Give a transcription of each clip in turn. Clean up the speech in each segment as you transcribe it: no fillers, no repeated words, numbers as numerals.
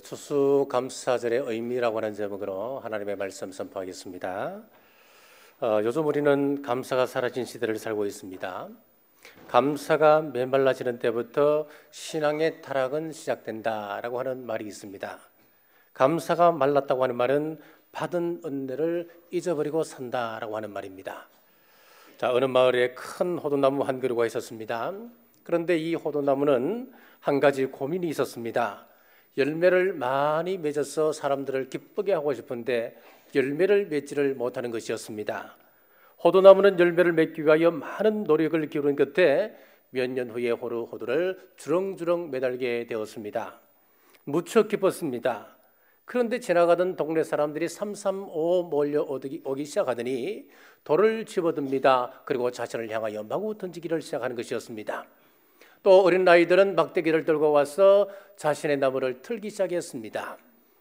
추수감사절의 의미라고 하는 제목으로 하나님의 말씀 선포하겠습니다. 요즘 우리는 감사가 사라진 시대를 살고 있습니다. 감사가 메말라지는 때부터 신앙의 타락은 시작된다라고 하는 말이 있습니다. 감사가 말랐다고 하는 말은 받은 은혜를 잊어버리고 산다라고 하는 말입니다. 어느 마을에 큰 호두나무 한 그루가 있었습니다. 그런데 이 호두나무는 한 가지 고민이 있었습니다. 열매를 많이 맺어서 사람들을 기쁘게 하고 싶은데 열매를 맺지를 못하는 것이었습니다. 호두나무는 열매를 맺기 위하여 많은 노력을 기울인 끝에 몇 년 후에 호두를 주렁주렁 매달게 되었습니다. 무척 기뻤습니다. 그런데 지나가던 동네 사람들이 삼삼오오 몰려오기 시작하더니 돌을 집어듭니다. 그리고 자신을 향하여 마구 던지기를 시작하는 것이었습니다. 또 어린 아이들은 막대기를 들고 와서 자신의 나무를 틀기 시작했습니다.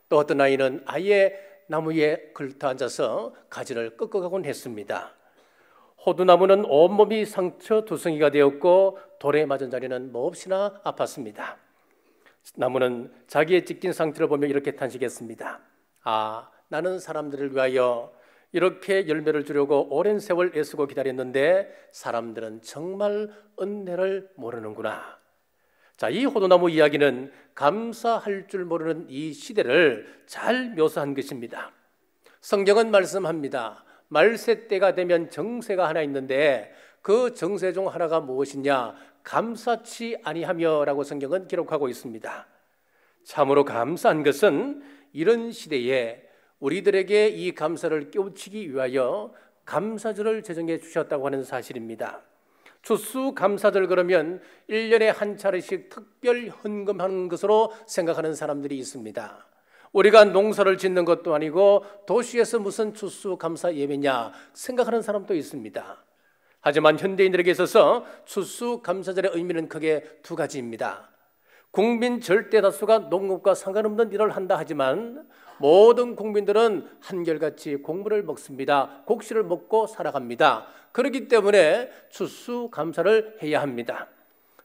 또 어떤 아이는 아예 나무에 걸터 앉아서 가지를 꺾어가곤 했습니다. 호두나무는 온몸이 상처 두성이가 되었고 돌에 맞은 자리는 몹시나 아팠습니다. 나무는 자기의 찢긴 상태를 보며 이렇게 탄식했습니다. 나는 사람들을 위하여 이렇게 열매를 주려고 오랜 세월 애쓰고 기다렸는데 사람들은 정말 은혜를 모르는구나. 이 호두나무 이야기는 감사할 줄 모르는 이 시대를 잘 묘사한 것입니다. 성경은 말씀합니다. 말세 때가 되면 정세가 하나 있는데 그 정세 중 하나가 무엇이냐? 감사치 아니하며 라고 성경은 기록하고 있습니다. 참으로 감사한 것은 이런 시대에 우리들에게 이 감사를 깨우치기 위하여 감사절을 제정해 주셨다고 하는 사실입니다. 추수감사절 그러면 1년에 한 차례씩 특별 헌금하는 것으로 생각하는 사람들이 있습니다. 우리가 농사를 짓는 것도 아니고 도시에서 무슨 추수감사 예배냐 생각하는 사람도 있습니다. 하지만 현대인들에게 있어서 추수감사절의 의미는 크게 두 가지입니다. 국민 절대 다수가 농업과 상관없는 일을 한다 하지만 모든 국민들은 한결같이 곡물을 먹습니다. 곡식을 먹고 살아갑니다. 그렇기 때문에 추수감사를 해야 합니다.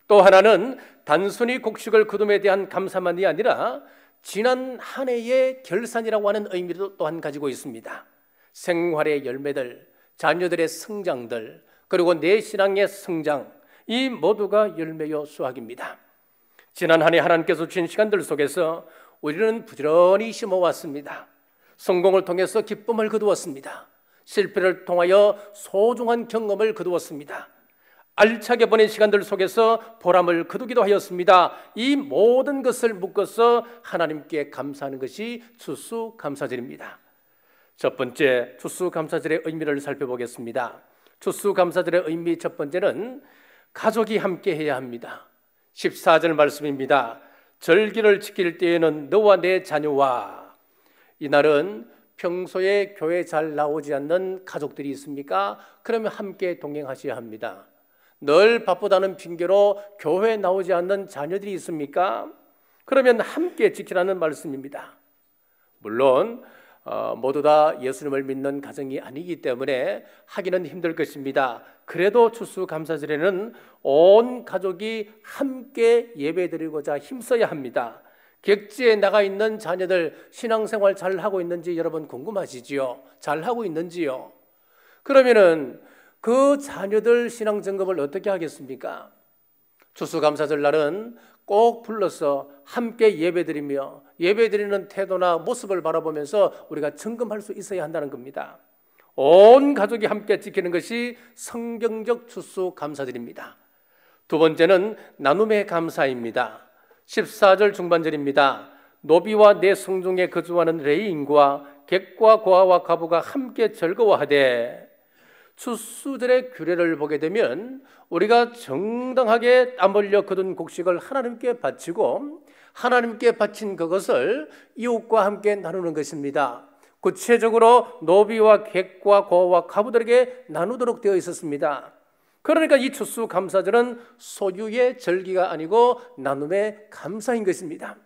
또 하나는 단순히 곡식을 거둠에 대한 감사만이 아니라 지난 한 해의 결산이라고 하는 의미도 또한 가지고 있습니다. 생활의 열매들, 자녀들의 성장들, 그리고 내 신앙의 성장, 이 모두가 열매요 수확입니다. 지난 한 해 하나님께서 주신 시간들 속에서 우리는 부지런히 심어왔습니다. 성공을 통해서 기쁨을 거두었습니다. 실패를 통하여 소중한 경험을 거두었습니다. 알차게 보낸 시간들 속에서 보람을 거두기도 하였습니다. 이 모든 것을 묶어서 하나님께 감사하는 것이 추수감사절입니다. 첫 번째, 추수감사절의 의미를 살펴보겠습니다. 추수감사절의 의미 첫 번째는 가족이 함께 해야 합니다. 14절 말씀입니다. 절기를 지킬 때에는 너와 내 자녀와. 이날은 평소에 교회 잘 나오지 않는 가족들이 있습니까? 그러면 함께 동행하셔야 합니다. 늘 바쁘다는 핑계로 교회 나오지 않는 자녀들이 있습니까? 그러면 함께 지키라는 말씀입니다. 물론 모두 다 예수님을 믿는 가정이 아니기 때문에 하기는 힘들 것입니다. 그래도 추수감사절에는 온 가족이 함께 예배드리고자 힘써야 합니다. 객지에 나가 있는 자녀들 신앙생활 잘하고 있는지 여러분 궁금하시지요? 잘하고 있는지요? 그러면은 그 자녀들 신앙점검을 어떻게 하겠습니까? 추수감사절 날은 꼭 불러서 함께 예배드리며 예배드리는 태도나 모습을 바라보면서 우리가 점검할 수 있어야 한다는 겁니다. 온 가족이 함께 지키는 것이 성경적 추수감사절입니다. 두 번째는 나눔의 감사입니다. 14절 중반절입니다. 노비와 내 성중에 거주하는 레위인과 객과 고아와 과부가 함께 즐거워하되. 추수절의 규례를 보게 되면 우리가 정당하게 땀 흘려 거둔 곡식을 하나님께 바치고 하나님께 바친 그것을 이웃과 함께 나누는 것입니다. 구체적으로 노비와 객과 고아와 과부들에게 나누도록 되어 있었습니다. 그러니까 이 추수감사절은 소유의 절기가 아니고 나눔의 감사인 것입니다.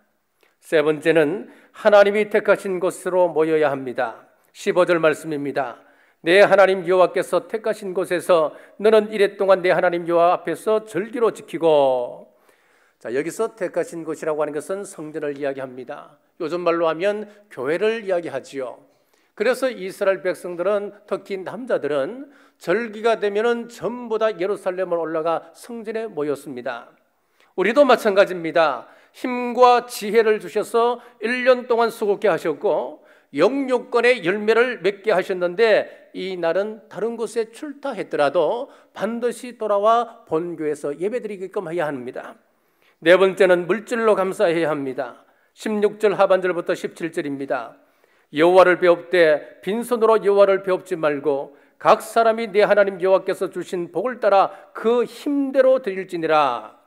세 번째는 하나님이 택하신 곳으로 모여야 합니다. 15절 말씀입니다. 내 하나님 여호와께서 택하신 곳에서 너는 이랫동안 내 하나님 여호와 앞에서 절기로 지키고. 자, 여기서 택하신 곳이라고 하는 것은 성전을 이야기합니다. 요즘 말로 하면 교회를 이야기하지요. 그래서 이스라엘 백성들은, 특히 남자들은 절기가 되면은 전부 다 예루살렘을 올라가 성전에 모였습니다. 우리도 마찬가지입니다. 힘과 지혜를 주셔서 1년 동안 수고케 하셨고 영육권의 열매를 맺게 하셨는데, 이 날은 다른 곳에 출타했더라도 반드시 돌아와 본교에서 예배드리게끔 해야 합니다. 네 번째는 물질로 감사해야 합니다. 16절 하반절부터 17절입니다. 여호와를 배웁되 빈손으로 여호와를 배웁지 말고 각 사람이 내 하나님 여호와께서 주신 복을 따라 그 힘대로 드릴지니라.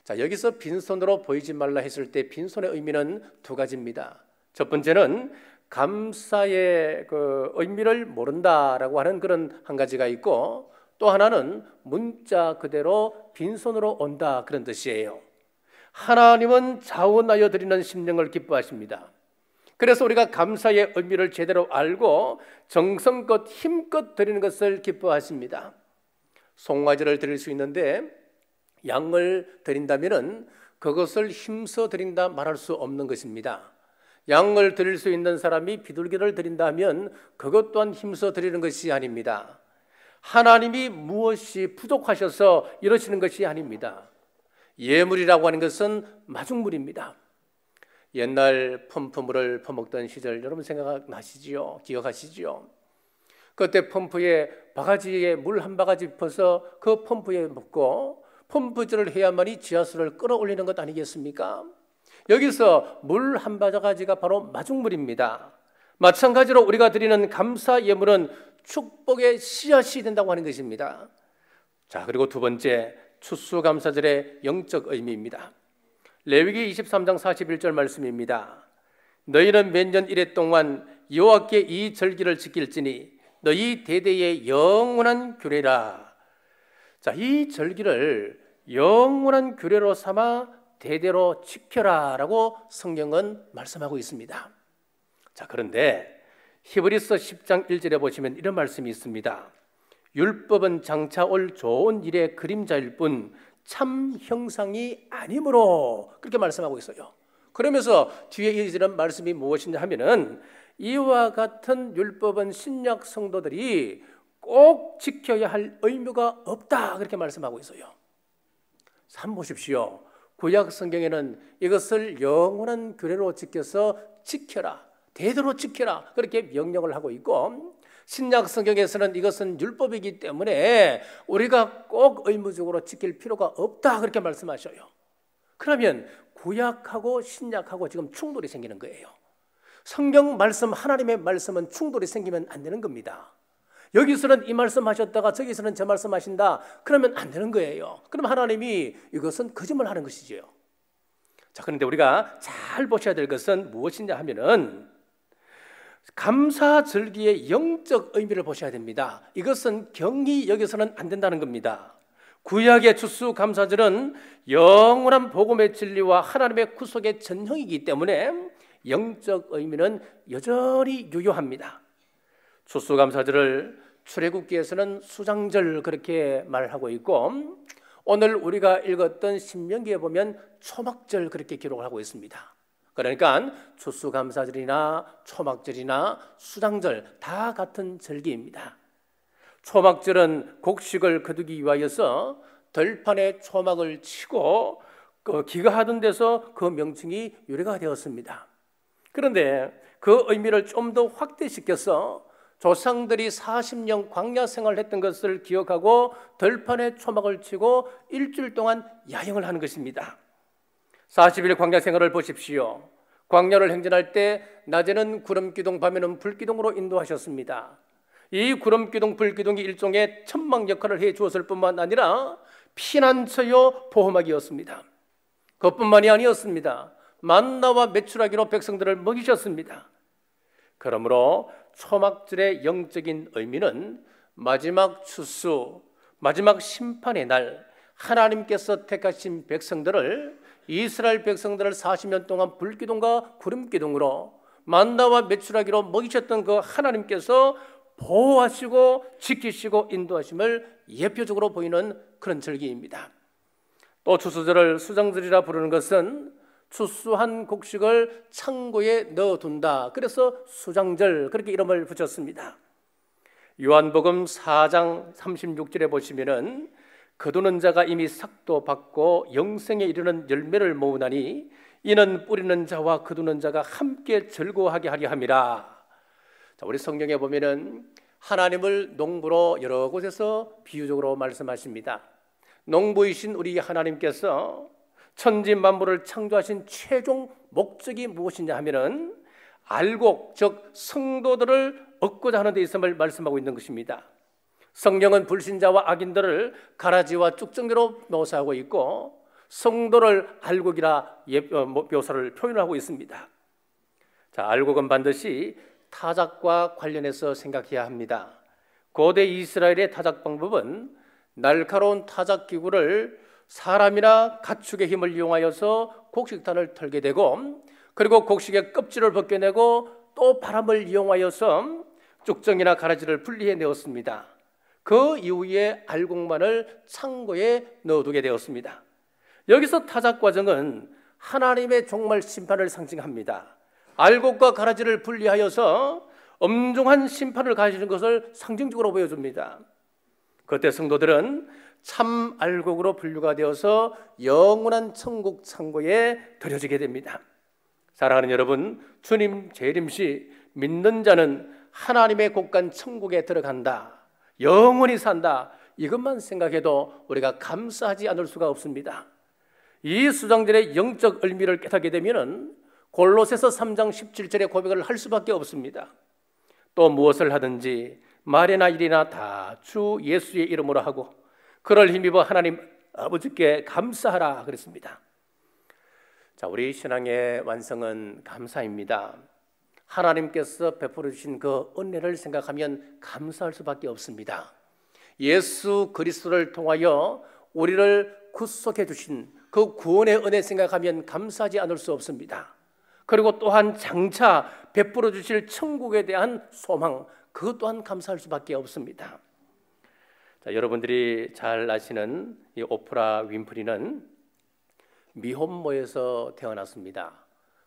자, 여기서 빈손으로 보이지 말라 했을 때 빈손의 의미는 두 가지입니다. 첫 번째는 감사의 그 의미를 모른다라고 하는 그런 한 가지가 있고, 또 하나는 문자 그대로 빈손으로 온다, 그런 뜻이에요. 하나님은 자원하여 드리는 심령을 기뻐하십니다. 그래서 우리가 감사의 의미를 제대로 알고 정성껏 힘껏 드리는 것을 기뻐하십니다. 송아지를 드릴 수 있는데 양을 드린다면 그것을 힘써 드린다 말할 수 없는 것입니다. 양을 드릴 수 있는 사람이 비둘기를 드린다면 그것 또한 힘써 드리는 것이 아닙니다. 하나님이 무엇이 부족하셔서 이러시는 것이 아닙니다. 예물이라고 하는 것은 마중물입니다. 옛날 펌프물을 퍼먹던 시절 여러분 생각나시지요? 기억하시지요? 그때 펌프에 바가지에 물 한 바가지 퍼서 그 펌프에 묻고 펌프질을 해야만이 지하수를 끌어올리는 것 아니겠습니까? 여기서 물 한 바가지가 바로 마중물입니다. 마찬가지로 우리가 드리는 감사 예물은 축복의 씨앗이 된다고 하는 것입니다. 자, 그리고 두 번째, 추수감사절의 영적 의미입니다. 레위기 23장 41절 말씀입니다. 너희는 몇 년 이래 동안 여호와께 이 절기를 지킬지니 너희 대대의 영원한 규례라. 자, 이 절기를 영원한 규례로 삼아 대대로 지켜라 라고 성경은 말씀하고 있습니다. 자, 그런데 히브리서 10장 1절에 보시면 이런 말씀이 있습니다. 율법은 장차 올 좋은 일의 그림자일 뿐 참 형상이 아니므로, 그렇게 말씀하고 있어요. 그러면서 뒤에 이어지는 말씀이 무엇이냐 하면은 이와 같은 율법은 신약 성도들이 꼭 지켜야 할 의무가 없다, 그렇게 말씀하고 있어요. 한번 보십시오. 구약 성경에는 이것을 영원한 규례로 지켜서 지켜라, 대대로 지켜라, 그렇게 명령을 하고 있고, 신약 성경에서는 이것은 율법이기 때문에 우리가 꼭 의무적으로 지킬 필요가 없다, 그렇게 말씀하셔요. 그러면 구약하고 신약하고 지금 충돌이 생기는 거예요. 성경 말씀, 하나님의 말씀은 충돌이 생기면 안 되는 겁니다. 여기서는 이 말씀 하셨다가 저기서는 저 말씀 하신다, 그러면 안 되는 거예요. 그럼 하나님이 이것은 거짓말하는 것이지요. 자, 그런데 우리가 잘 보셔야 될 것은 무엇이냐 하면은 감사 절기의 영적 의미를 보셔야 됩니다. 이것은 경히 여기서는 안 된다는 겁니다. 구약의 추수감사절은 영원한 복음의 진리와 하나님의 구속의 전형이기 때문에 영적 의미는 여전히 유효합니다. 추수감사절을 출애굽기에서는 수장절 그렇게 말하고 있고, 오늘 우리가 읽었던 신명기에 보면 초막절 그렇게 기록을 하고 있습니다. 그러니까 추수감사절이나 초막절이나 수장절 다 같은 절기입니다. 초막절은 곡식을 거두기 위하여서 들판에 초막을 치고 기가하던 데서 그 명칭이 유래가 되었습니다. 그런데 그 의미를 좀 더 확대시켜서 조상들이 40년 광야 생활을 했던 것을 기억하고 들판에 초막을 치고 일주일 동안 야영을 하는 것입니다. 40일 광야 생활을 보십시오. 광야를 행진할 때 낮에는 구름기둥, 밤에는 불기둥으로 인도하셨습니다. 이 구름기둥, 불기둥이 일종의 천막 역할을 해 주었을 뿐만 아니라 피난처요 보호막이었습니다. 그것뿐만이 아니었습니다. 만나와 메추라기로 백성들을 먹이셨습니다. 그러므로 초막절의 영적인 의미는 마지막 추수, 마지막 심판의 날 하나님께서 택하신 백성들을, 이스라엘 백성들을 40년 동안 불기둥과 구름기둥으로 만나와 메추라기로 먹이셨던 그 하나님께서 보호하시고 지키시고 인도하심을 예표적으로 보이는 그런 절기입니다. 또 추수절을 수장절이라 부르는 것은 추수한 곡식을 창고에 넣어둔다. 그래서 수장절, 그렇게 이름을 붙였습니다. 요한복음 4장 36절에 보시면은 거두는 자가 이미 삭도 받고 영생에 이르는 열매를 모으나니 이는 뿌리는 자와 거두는 자가 함께 즐거워하게 하려 함이라. 자, 우리 성경에 보면은 하나님을 농부로 여러 곳에서 비유적으로 말씀하십니다. 농부이신 우리 하나님께서 천지 만물을 창조하신 최종 목적이 무엇이냐 하면은 알곡, 즉 성도들을 얻고자 하는 데 있음을 말씀하고 있는 것입니다. 성경은 불신자와 악인들을 가라지와 쭉정이로 묘사하고 있고 성도를 알곡이라 묘사를 표현하고 있습니다. 자, 알곡은 반드시 타작과 관련해서 생각해야 합니다. 고대 이스라엘의 타작 방법은 날카로운 타작 기구를 사람이나 가축의 힘을 이용하여서 곡식단을 털게 되고, 그리고 곡식의 껍질을 벗겨내고 또 바람을 이용하여서 쭉정이나 가라지를 분리해 내었습니다. 그 이후에 알곡만을 창고에 넣어두게 되었습니다. 여기서 타작 과정은 하나님의 종말 심판을 상징합니다. 알곡과 가라지를 분리하여서 엄중한 심판을 가지는 것을 상징적으로 보여줍니다. 그때 성도들은 참 알곡으로 분류가 되어서 영원한 천국 창고에 들여지게 됩니다. 사랑하는 여러분, 주님 재림 시 믿는 자는 하나님의 곳간 천국에 들어간다, 영원히 산다, 이것만 생각해도 우리가 감사하지 않을 수가 없습니다. 이 수장절의 영적 의미를 깨닫게 되면 골로새서 3장 17절의 고백을 할 수밖에 없습니다. 또 무엇을 하든지 말이나 일이나 다 주 예수의 이름으로 하고 그를 힘입어 하나님 아버지께 감사하라 그랬습니다. 자, 우리 신앙의 완성은 감사입니다. 하나님께서 베풀어 주신 그 은혜를 생각하면 감사할 수밖에 없습니다. 예수 그리스도를 통하여 우리를 구속해 주신 그 구원의 은혜 생각하면 감사하지 않을 수 없습니다. 그리고 또한 장차 베풀어 주실 천국에 대한 소망, 그것 또한 감사할 수밖에 없습니다. 자, 여러분들이 잘 아시는 이 오프라 윈프리는 미혼모에서 태어났습니다.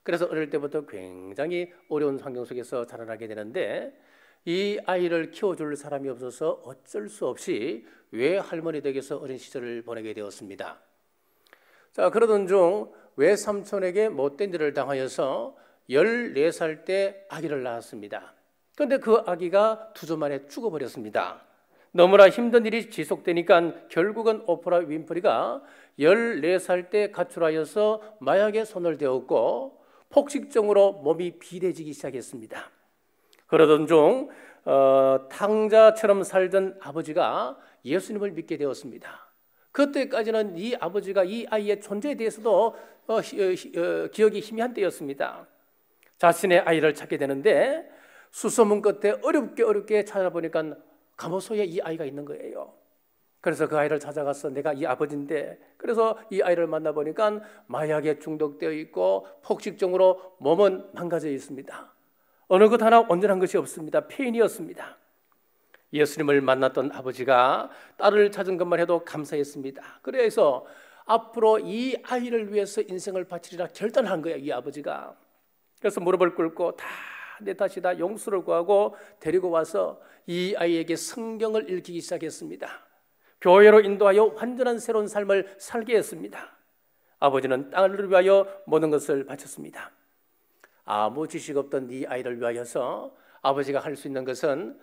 그래서 어릴 때부터 굉장히 어려운 환경 속에서 자라나게 되는데, 이 아이를 키워줄 사람이 없어서 어쩔 수 없이 외할머니 댁에서 어린 시절을 보내게 되었습니다. 자, 그러던 중 외삼촌에게 못된 일을 당하여서 14살 때 아기를 낳았습니다. 그런데 그 아기가 2주 만에 죽어버렸습니다. 너무나 힘든 일이 지속되니까 결국은 오프라 윈프리가 14살 때 가출하여서 마약에 손을 대었고 폭식증으로 몸이 비대해지기 시작했습니다. 그러던 중 탕자처럼 살던 아버지가 예수님을 믿게 되었습니다. 그때까지는 이 아버지가 이 아이의 존재에 대해서도 기억이 희미한 때였습니다. 자신의 아이를 찾게 되는데 수소문 끝에 어렵게 찾아보니까 감호소에 이 아이가 있는 거예요. 그래서 그 아이를 찾아가서 내가 이 아버지인데, 그래서 이 아이를 만나보니까 마약에 중독되어 있고 폭식증으로 몸은 망가져 있습니다. 어느 것 하나 온전한 것이 없습니다. 폐인이었습니다. 예수님을 만났던 아버지가 딸을 찾은 것만 해도 감사했습니다. 그래서 앞으로 이 아이를 위해서 인생을 바치리라 결단한 거예요, 이 아버지가. 그래서 무릎을 꿇고 내 탓이 다 용서를 구하고 데리고 와서 이 아이에게 성경을 읽히기 시작했습니다. 교회로 인도하여 완전한 새로운 삶을 살게 했습니다. 아버지는 딸을 위하여 모든 것을 바쳤습니다. 아무 지식 없던 이 아이를 위하여서 아버지가 할 수 있는 것은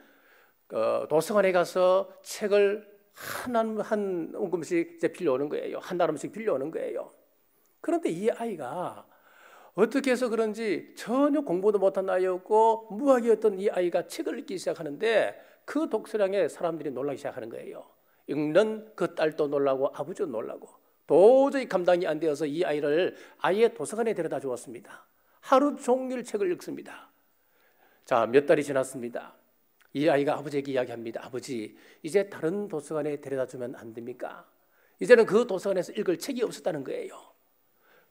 도서관에 가서 책을 한 움큼씩 이제 빌려오는 거예요. 한 나름씩 빌려오는 거예요. 그런데 이 아이가 어떻게 해서 그런지 전혀 공부도 못한 아이였고 무학이었던 이 아이가 책을 읽기 시작하는데 그 독서량에 사람들이 놀라기 시작하는 거예요. 읽는 그 딸도 놀라고 아버지도 놀라고 도저히 감당이 안 되어서 이 아이를 아예 도서관에 데려다 주었습니다. 하루 종일 책을 읽습니다. 자, 몇 달이 지났습니다. 이 아이가 아버지에게 이야기합니다. 아버지, 이제 다른 도서관에 데려다 주면 안 됩니까? 이제는 그 도서관에서 읽을 책이 없었다는 거예요.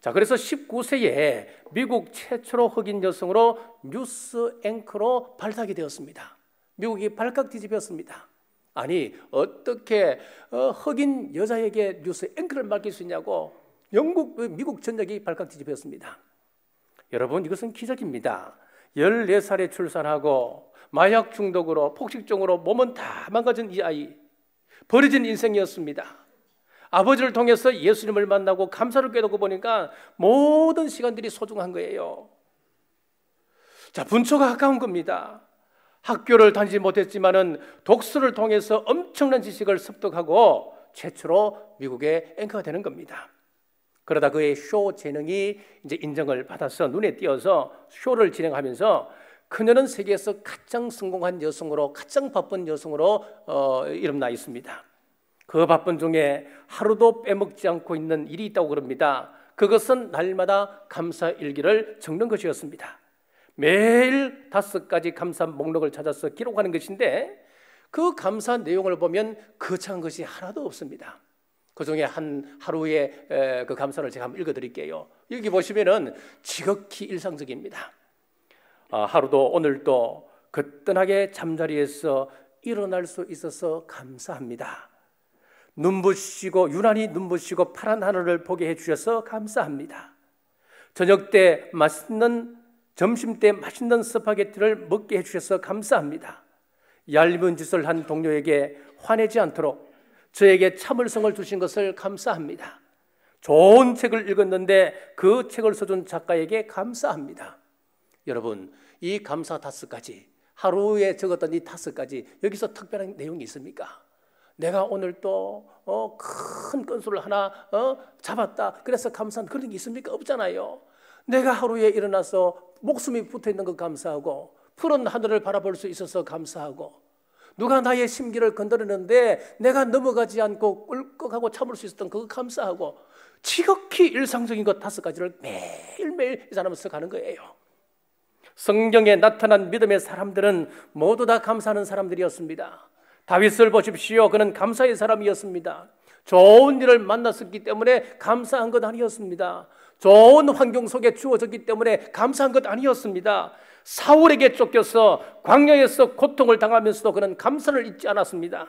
자, 그래서 19세에 미국 최초로 흑인 여성으로 뉴스 앵커로 발탁이 되었습니다. 미국이 발칵 뒤집혔습니다. 아니 어떻게 흑인 여자에게 뉴스 앵커를 맡길 수 있냐고 미국 전역이 발칵 뒤집혔습니다. 여러분 이것은 기적입니다. 14살에 출산하고 마약 중독으로 폭식증으로 몸은 다 망가진 이 아이, 버려진 인생이었습니다. 아버지를 통해서 예수님을 만나고 감사를 깨닫고 보니까 모든 시간들이 소중한 거예요. 자, 분초가 가까운 겁니다. 학교를 다니지 못했지만은 독서를 통해서 엄청난 지식을 습득하고 최초로 미국의 앵커가 되는 겁니다. 그러다 그의 쇼 재능이 이제 인정을 받아서 눈에 띄어서 쇼를 진행하면서 그녀는 세계에서 가장 성공한 여성으로, 가장 바쁜 여성으로 이름나 있습니다. 그 바쁜 중에 하루도 빼먹지 않고 있는 일이 있다고 그럽니다. 그것은 날마다 감사 일기를 적는 것이었습니다. 매일 5가지 감사 목록을 찾아서 기록하는 것인데 그 감사 내용을 보면 거창한 것이 하나도 없습니다. 그 중에 하루의 그 감사를 제가 한번 읽어드릴게요. 여기 보시면은 지극히 일상적입니다. 하루도 오늘도 거뜬하게 잠자리에서 일어날 수 있어서 감사합니다. 유난히 눈부시고 파란 하늘을 보게 해주셔서 감사합니다. 점심 때 맛있는 스파게티를 먹게 해주셔서 감사합니다. 얄미운 짓을 한 동료에게 화내지 않도록 저에게 참을성을 주신 것을 감사합니다. 좋은 책을 읽었는데 그 책을 써준 작가에게 감사합니다. 여러분, 이 감사 5가지, 하루에 적었던 이 5가지, 여기서 특별한 내용이 있습니까? 내가 오늘 또 큰 건수를 하나 잡았다, 그래서 감사한 그런 게 있습니까? 없잖아요. 내가 하루에 일어나서 목숨이 붙어있는 것 감사하고, 푸른 하늘을 바라볼 수 있어서 감사하고, 누가 나의 심기를 건드렸는데 내가 넘어가지 않고 꿀꺽하고 참을 수 있었던 그거 감사하고, 지극히 일상적인 것 5가지를 매일매일 이 사람은 써가는 거예요. 성경에 나타난 믿음의 사람들은 모두 다 감사하는 사람들이었습니다. 다윗을 보십시오. 그는 감사의 사람이었습니다. 좋은 일을 만났었기 때문에 감사한 것 아니었습니다. 좋은 환경 속에 주어졌기 때문에 감사한 것 아니었습니다. 사울에게 쫓겨서 광야에서 고통을 당하면서도 그는 감사를 잊지 않았습니다.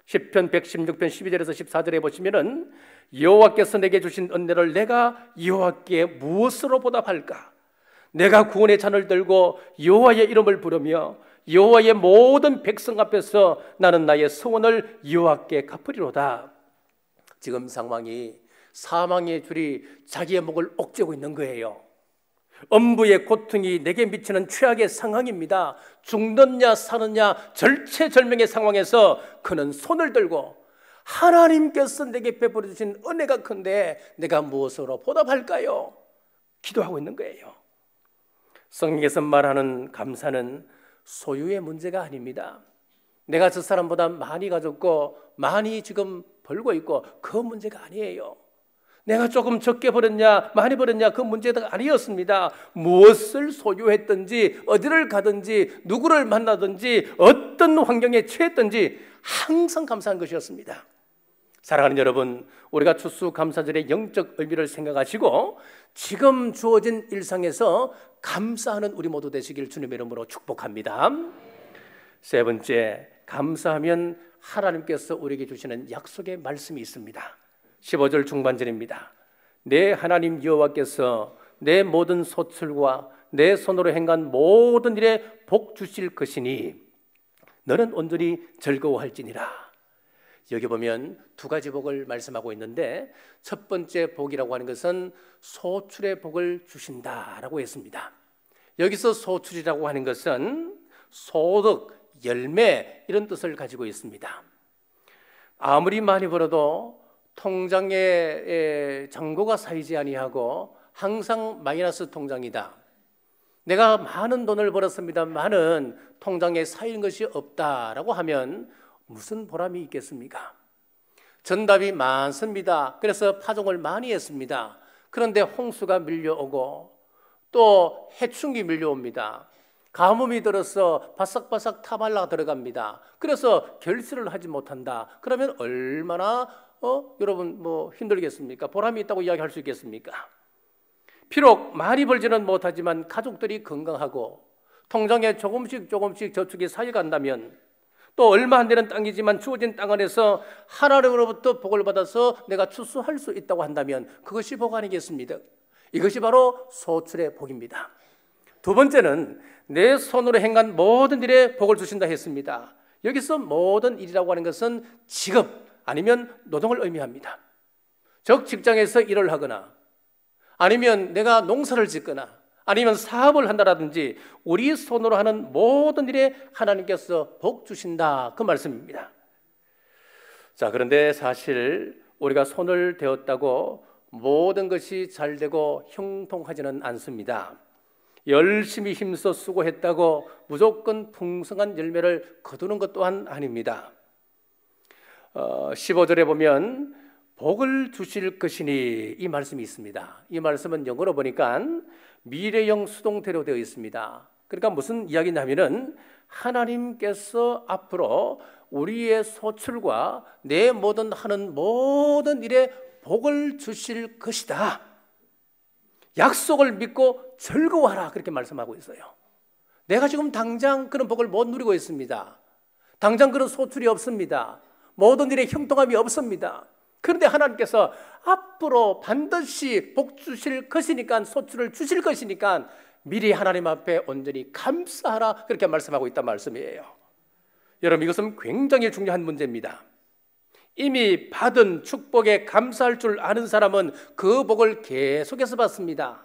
시편 116편 12절에서 14절에 보시면은 여호와께서 내게 주신 은혜를 내가 여호와께 무엇으로 보답할까? 내가 구원의 잔을 들고 여호와의 이름을 부르며 여호와의 모든 백성 앞에서 나는 나의 소원을 여호와께 갚으리로다. 지금 상황이 사망의 줄이 자기의 목을 옥죄고 있는 거예요. 엄부의 고통이 내게 미치는 최악의 상황입니다. 죽느냐 사느냐 절체절명의 상황에서 그는 손을 들고 하나님께서 내게 베풀어 주신 은혜가 큰데 내가 무엇으로 보답할까요? 기도하고 있는 거예요. 성경에서 말하는 감사는 소유의 문제가 아닙니다. 내가 저 사람보다 많이 가졌고 많이 지금 벌고 있고 그 문제가 아니에요. 내가 조금 적게 벌었냐 많이 벌었냐 그 문제가 아니었습니다. 무엇을 소유했든지 어디를 가든지 누구를 만나든지 어떤 환경에 처했든지 항상 감사한 것이었습니다. 사랑하는 여러분, 우리가 추수감사절의 영적 의미를 생각하시고 지금 주어진 일상에서 감사하는 우리 모두 되시길 주님의 이름으로 축복합니다. 세 번째, 감사하면 하나님께서 우리에게 주시는 약속의 말씀이 있습니다. 15절 중반절입니다. 내 하나님 여호와께서 내 모든 소출과 내 손으로 행한 모든 일에 복 주실 것이니 너는 온전히 즐거워할지니라. 여기 보면 2가지 복을 말씀하고 있는데 첫 번째 복이라고 하는 것은 소출의 복을 주신다라고 했습니다. 여기서 소출이라고 하는 것은 소득, 열매 이런 뜻을 가지고 있습니다. 아무리 많이 벌어도 통장에 잔고가 쌓이지 아니하고 항상 마이너스 통장이다. 내가 많은 돈을 벌었습니다만은 통장에 쌓인 것이 없다라고 하면 무슨 보람이 있겠습니까? 전답이 많습니다. 그래서 파종을 많이 했습니다. 그런데 홍수가 밀려오고 또 해충이 밀려옵니다. 가뭄이 들어서 바싹바싹 타발라 들어갑니다. 그래서 결실을 하지 못한다. 그러면 얼마나 여러분 힘들겠습니까? 보람이 있다고 이야기할 수 있겠습니까? 비록 많이 벌지는 못하지만 가족들이 건강하고 통장에 조금씩 저축이 쌓여간다면 또 얼마 안 되는 땅이지만 주어진 땅 안에서 하나님으로부터 복을 받아서 내가 추수할 수 있다고 한다면 그것이 복 아니겠습니까? 이것이 바로 소출의 복입니다. 두 번째는 내 손으로 행한 모든 일에 복을 주신다 했습니다. 여기서 모든 일이라고 하는 것은 직업 아니면 노동을 의미합니다. 즉 직장에서 일을 하거나 아니면 내가 농사를 짓거나 아니면 사업을 한다라든지 우리 손으로 하는 모든 일에 하나님께서 복 주신다, 그 말씀입니다. 자, 그런데 사실 우리가 손을 대었다고 모든 것이 잘 되고 형통하지는 않습니다. 열심히 힘써 수고했다고 무조건 풍성한 열매를 거두는 것 또한 아닙니다. 15절에 보면 복을 주실 것이니 이 말씀이 있습니다. 이 말씀은 영어로 보니까 미래형 수동태로 되어 있습니다. 그러니까 무슨 이야기냐면은 하나님께서 앞으로 우리의 소출과 내 모든 하는 모든 일에 복을 주실 것이다. 약속을 믿고 즐거워하라, 그렇게 말씀하고 있어요. 내가 지금 당장 그런 복을 못 누리고 있습니다. 당장 그런 소출이 없습니다. 모든 일에 형통함이 없습니다. 그런데 하나님께서 앞으로 반드시 복 주실 것이니까, 소출을 주실 것이니까 미리 하나님 앞에 온전히 감사하라, 그렇게 말씀하고 있단 말씀이에요. 여러분, 이것은 굉장히 중요한 문제입니다. 이미 받은 축복에 감사할 줄 아는 사람은 그 복을 계속해서 받습니다.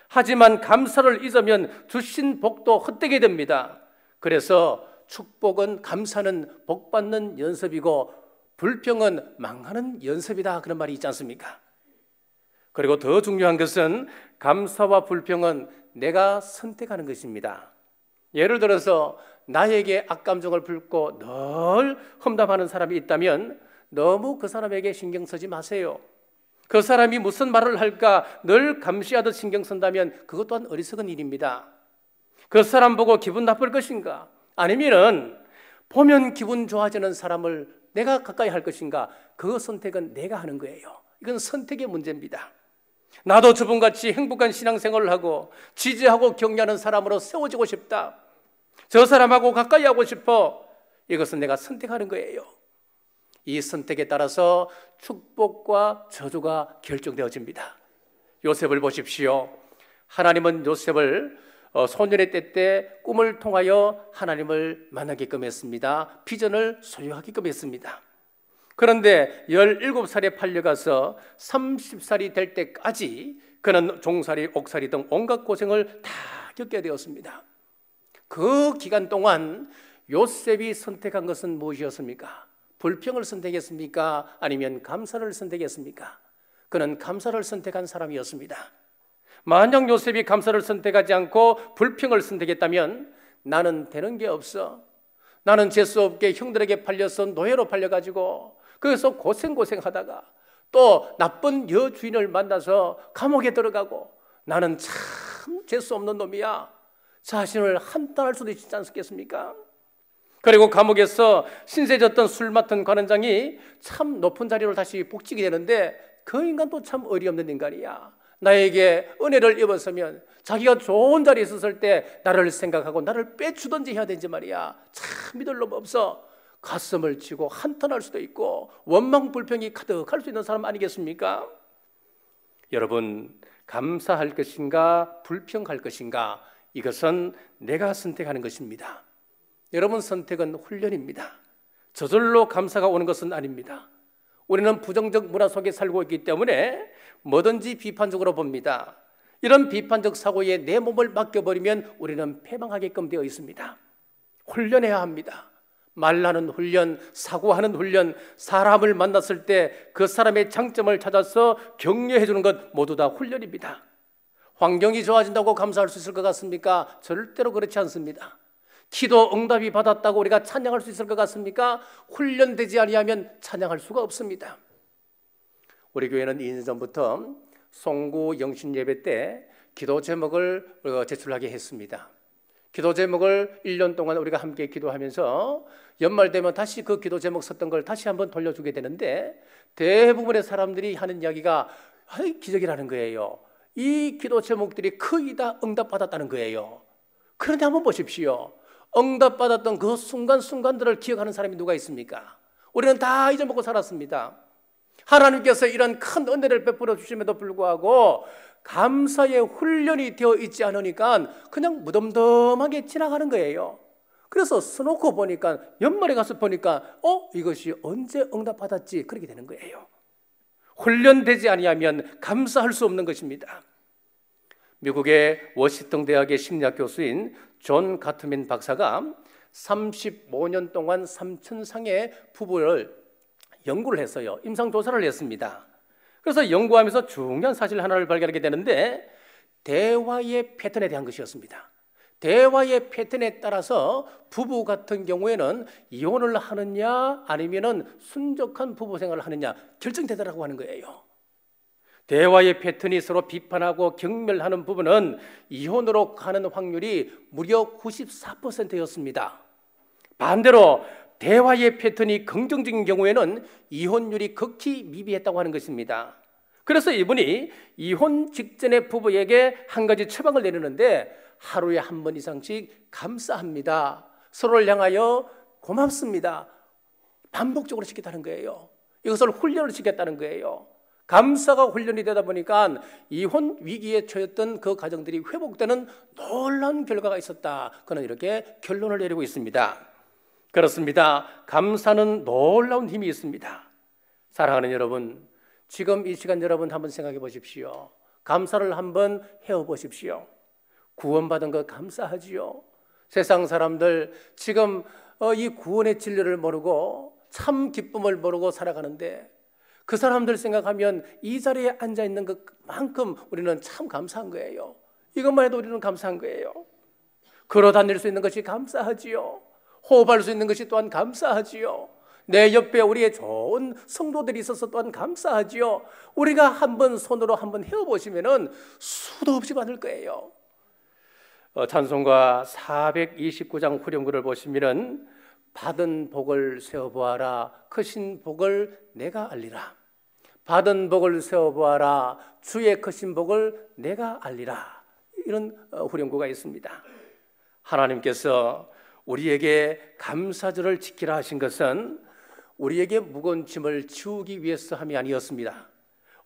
하지만 감사를 잊으면 주신 복도 헛되게 됩니다. 그래서 축복은, 감사는 복 받는 연습이고 불평은 망하는 연습이다, 그런 말이 있지 않습니까? 그리고 더 중요한 것은 감사와 불평은 내가 선택하는 것입니다. 예를 들어서 나에게 악감정을 품고 늘 험담하는 사람이 있다면 너무 그 사람에게 신경 쓰지 마세요. 그 사람이 무슨 말을 할까 늘 감시하듯 신경 쓴다면 그것 또한 어리석은 일입니다. 그 사람 보고 기분 나쁠 것인가, 아니면은 보면 기분 좋아지는 사람을 내가 가까이 할 것인가, 그 선택은 내가 하는 거예요. 이건 선택의 문제입니다. 나도 저분같이 행복한 신앙생활을 하고 지지하고 격려하는 사람으로 세워지고 싶다, 저 사람하고 가까이 하고 싶어, 이것은 내가 선택하는 거예요. 이 선택에 따라서 축복과 저주가 결정되어집니다. 요셉을 보십시오. 하나님은 요셉을 소년의 때 꿈을 통하여 하나님을 만나게끔 했습니다. 비전을 소유하게끔 했습니다. 그런데 17살에 팔려가서 30살이 될 때까지 그는 종살이, 옥살이 등 온갖 고생을 다 겪게 되었습니다. 그 기간 동안 요셉이 선택한 것은 무엇이었습니까? 불평을 선택했습니까? 아니면 감사를 선택했습니까? 그는 감사를 선택한 사람이었습니다. 만약 요셉이 감사를 선택하지 않고 불평을 선택했다면 나는 되는 게 없어, 나는 재수 없게 형들에게 팔려서 노예로 팔려가지고 거기서 고생하다가 또 나쁜 여주인을 만나서 감옥에 들어가고 나는 참 재수 없는 놈이야, 자신을 한탄할 수도 있지 않겠습니까? 그리고 감옥에서 신세졌던 술 맡은 관원장이 참 높은 자리로 다시 복직이 되는데 그 인간도 참 어리없는 인간이야. 나에게 은혜를 입었으면 자기가 좋은 자리에 있었을 때 나를 생각하고 나를 빼주든지 해야 되지 말이야. 참 믿을 놈 없어. 가슴을 치고 한탄할 수도 있고 원망 불평이 가득할 수 있는 사람 아니겠습니까? 여러분, 감사할 것인가 불평할 것인가, 이것은 내가 선택하는 것입니다. 여러분, 선택은 훈련입니다. 저절로 감사가 오는 것은 아닙니다. 우리는 부정적 문화 속에 살고 있기 때문에 뭐든지 비판적으로 봅니다. 이런 비판적 사고에 내 몸을 맡겨버리면 우리는 패망하게끔 되어 있습니다. 훈련해야 합니다. 말하는 훈련, 사고하는 훈련, 사람을 만났을 때 그 사람의 장점을 찾아서 격려해 주는 것 모두 다 훈련입니다. 환경이 좋아진다고 감사할 수 있을 것 같습니까? 절대로 그렇지 않습니다. 기도 응답이 받았다고 우리가 찬양할 수 있을 것 같습니까? 훈련되지 아니하면 찬양할 수가 없습니다. 우리 교회는 2년 전부터 송구 영신 예배 때 기도 제목을 제출하게 했습니다. 기도 제목을 1년 동안 우리가 함께 기도하면서 연말 되면 다시 그 기도 제목 썼던 걸 다시 한번 돌려주게 되는데 대부분의 사람들이 하는 이야기가 기적이라는 거예요. 이 기도 제목들이 거의 다 응답받았다는 거예요. 그런데 한번 보십시오. 응답받았던 그 순간순간들을 기억하는 사람이 누가 있습니까? 우리는 다 잊어먹고 살았습니다. 하나님께서 이런 큰 은혜를 베풀어 주심에도 불구하고 감사의 훈련이 되어 있지 않으니까 그냥 무덤덤하게 지나가는 거예요. 그래서 써놓고 보니까 연말에 가서 보니까 이것이 언제 응답받았지 그렇게 되는 거예요. 훈련되지 아니하면 감사할 수 없는 것입니다. 미국의 워싱턴 대학의 심리학 교수인 존 가트민 박사가 35년 동안 3,000상의 부부를 연구를 했어요. 임상조사를 했습니다. 그래서 연구하면서 중요한 사실 하나를 발견하게 되는데 대화의 패턴에 대한 것이었습니다. 대화의 패턴에 따라서 부부 같은 경우에는 이혼을 하느냐 아니면 순적한 부부 생활을 하느냐 결정되더라고 하는 거예요. 대화의 패턴이 서로 비판하고 경멸하는 부분은 이혼으로 가는 확률이 무려 94%였습니다. 반대로 대화의 패턴이 긍정적인 경우에는 이혼율이 극히 미비했다고 하는 것입니다. 그래서 이분이 이혼 직전의 부부에게 한 가지 처방을 내리는데 하루에 한 번 이상씩 감사합니다, 서로를 향하여 고맙습니다, 반복적으로 시켰다는 거예요. 이것을 훈련을 시켰다는 거예요. 감사가 훈련이 되다 보니까 이혼 위기에 처했던 그 가정들이 회복되는 놀라운 결과가 있었다. 그는 이렇게 결론을 내리고 있습니다. 그렇습니다. 감사는 놀라운 힘이 있습니다. 사랑하는 여러분, 지금 이 시간 여러분 한번 생각해 보십시오. 감사를 한번 해어 보십시오. 구원받은 것 감사하지요. 세상 사람들 지금 이 구원의 진리를 모르고 참 기쁨을 모르고 살아가는데 그 사람들 생각하면 이 자리에 앉아 있는 것만큼 우리는 참 감사한 거예요. 이것만 해도 우리는 감사한 거예요. 걸어 다닐 수 있는 것이 감사하지요. 호흡할 수 있는 것이 또한 감사하지요. 내 옆에 우리의 좋은 성도들이 있어서 또한 감사하지요. 우리가 한번 손으로 한번 헤어보시면은 수도 없이 받을 거예요. 찬송가 429장 후렴구를 보시면은 받은 복을 세어보아라, 크신 복을 내가 알리라. 받은 복을 세어보아라, 주의 크신 복을 내가 알리라. 이런 후렴구가 있습니다. 하나님께서 우리에게 감사절을 지키라 하신 것은 우리에게 무거운 짐을 지우기 위해서 함이 아니었습니다.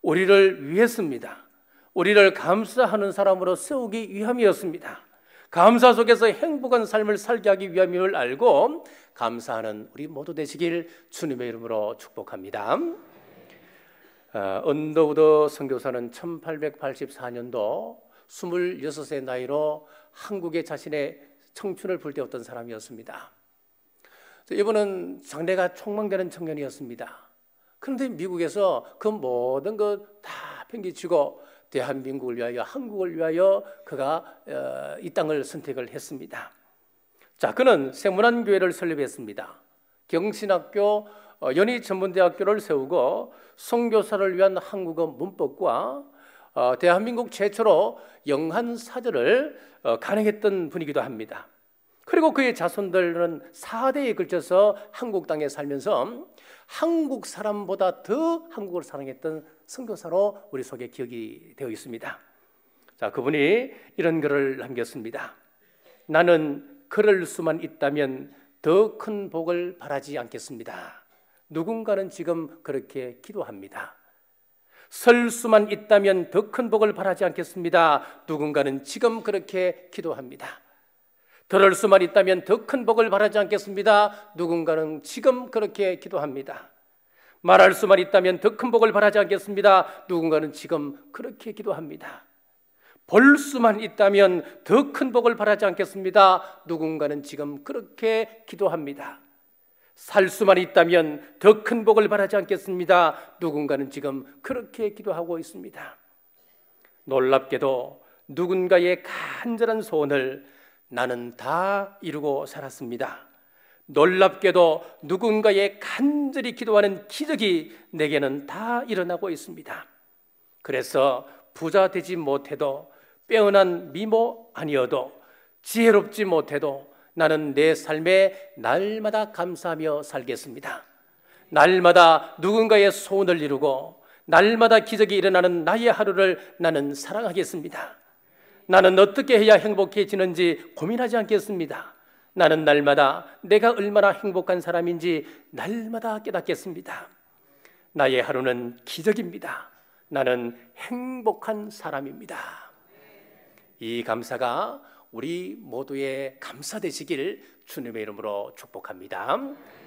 우리를 위해서입니다. 우리를 감사하는 사람으로 세우기 위함이었습니다. 감사 속에서 행복한 삶을 살게 하기 위함임을 알고 감사하는 우리 모두 되시길 주님의 이름으로 축복합니다. 언더우드 선교사는 1884년도 26의 나이로 한국에 자신의 청춘을 불태웠던 사람이었습니다. 이분은 장래가 촉망되는 청년이었습니다. 그런데 미국에서 그 모든 것 다 팽개치고 대한민국을 위하여, 한국을 위하여 그가 이 땅을 선택을 했습니다. 자, 그는 세문안교회를 설립했습니다. 경신학교, 연희전문대학교를 세우고 선교사를 위한 한국어 문법과 대한민국 최초로 영한사절을 간행했던 분이기도 합니다. 그리고 그의 자손들은 4대에 걸쳐서 한국 땅에 살면서 한국 사람보다 더 한국을 사랑했던 선교사로 우리 속에 기억이 되어 있습니다. 자, 그분이 이런 글을 남겼습니다. 나는 그럴 수만 있다면 더 큰 복을 바라지 않겠습니다. 누군가는 지금 그렇게 기도합니다. 설 수만 있다면 더 큰 복을 바라지 않겠습니다. 누군가는 지금 그렇게 기도합니다. 들을 수만 있다면 더 큰 복을 바라지 않겠습니다. 누군가는 지금 그렇게 기도합니다. 말할 수만 있다면 더 큰 복을 바라지 않겠습니다. 누군가는 지금 그렇게 기도합니다. 볼 수만 있다면 더 큰 복을 바라지 않겠습니다. 누군가는 지금 그렇게 기도합니다. 살 수만 있다면 더 큰 복을 바라지 않겠습니다. 누군가는 지금 그렇게 기도하고 있습니다. 놀랍게도 누군가의 간절한 소원을 나는 다 이루고 살았습니다. 놀랍게도 누군가의 간절히 기도하는 기적이 내게는 다 일어나고 있습니다. 그래서 부자 되지 못해도, 빼어난 미모 아니어도, 지혜롭지 못해도 나는 내 삶에 날마다 감사하며 살겠습니다. 날마다 누군가의 소원을 이루고 날마다 기적이 일어나는 나의 하루를 나는 사랑하겠습니다. 나는 어떻게 해야 행복해지는지 고민하지 않겠습니다. 나는 날마다 내가 얼마나 행복한 사람인지 날마다 깨닫겠습니다. 나의 하루는 기적입니다. 나는 행복한 사람입니다. 이 감사가 우리 모두의 감사 되시길 주님의 이름으로 축복합니다.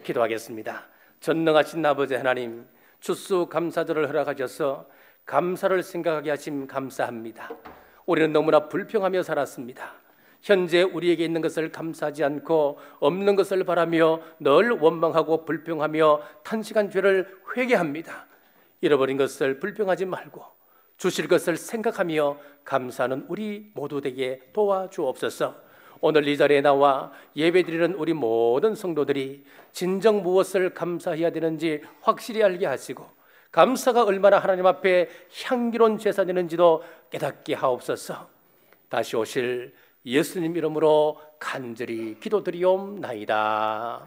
기도하겠습니다. 전능하신 아버지 하나님, 추수감사절을 허락하셔서 감사를 생각하게 하심 감사합니다. 우리는 너무나 불평하며 살았습니다. 현재 우리에게 있는 것을 감사하지 않고 없는 것을 바라며 늘 원망하고 불평하며 탄식한 죄를 회개합니다. 잃어버린 것을 불평하지 말고 주실 것을 생각하며 감사하는 우리 모두 되게 도와주옵소서. 오늘 이 자리에 나와 예배드리는 우리 모든 성도들이 진정 무엇을 감사해야 되는지 확실히 알게 하시고 감사가 얼마나 하나님 앞에 향기로운 제사되는지도 깨닫게 하옵소서. 다시 오실 예수님 이름으로 간절히 기도드리옵나이다.